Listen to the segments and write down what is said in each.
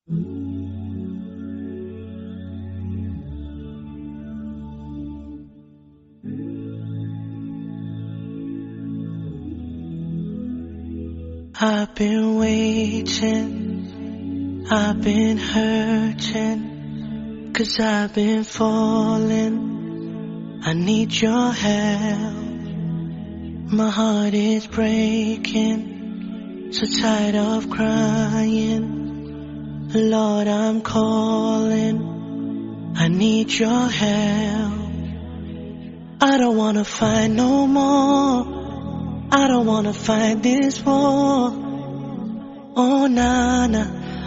I've been waiting, I've been hurting, 'cause I've been falling. I need your help. My heart is breaking, so tired of crying. Lord, I'm calling, I need your help. I don't wanna fight no more, I don't wanna fight this war. Oh na na,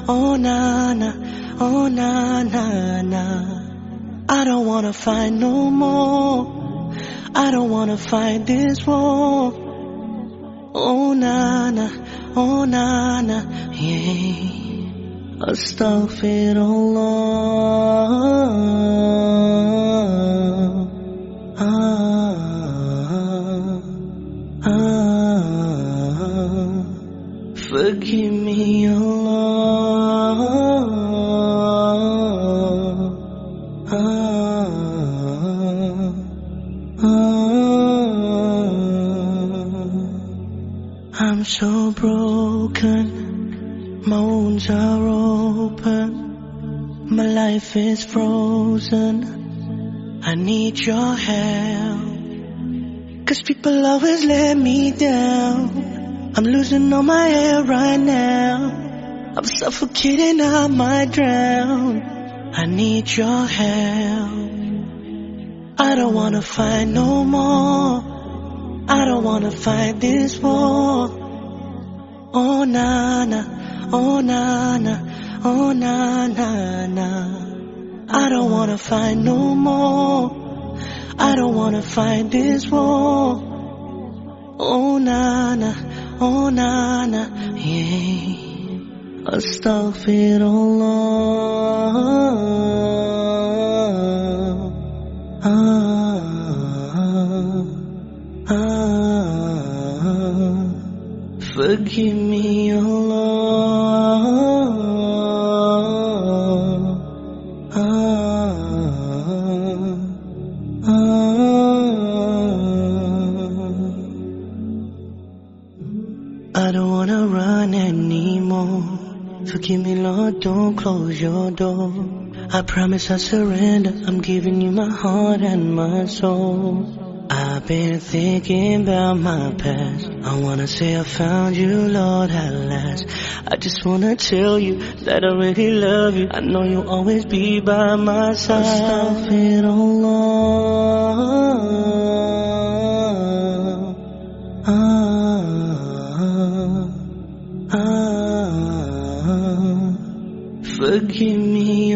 oh na na, oh na na na. I don't wanna fight no more, I don't wanna fight this war. Oh na na, oh na na, yeah. Forgive me, I'm so broken, my wounds are open, my life is frozen. I need your help, 'cause people always let me down. I'm losing all my air right now, I'm suffocating, I might drown. I need your help. I don't wanna fight no more, I don't wanna fight this war. Oh na na, oh na na, oh na na na. I don't wanna fight no more, I don't wanna fight this war. Oh na na, oh na na, yeah. Forgive me, I don't wanna run anymore. Forgive me, Lord, don't close your door. I promise I surrender, I'm giving you my heart and my soul. I've been thinking about my past, I wanna say I found you, Lord, at last. I just wanna tell you that I really love you, I know you'll always be by my side. Forgive me,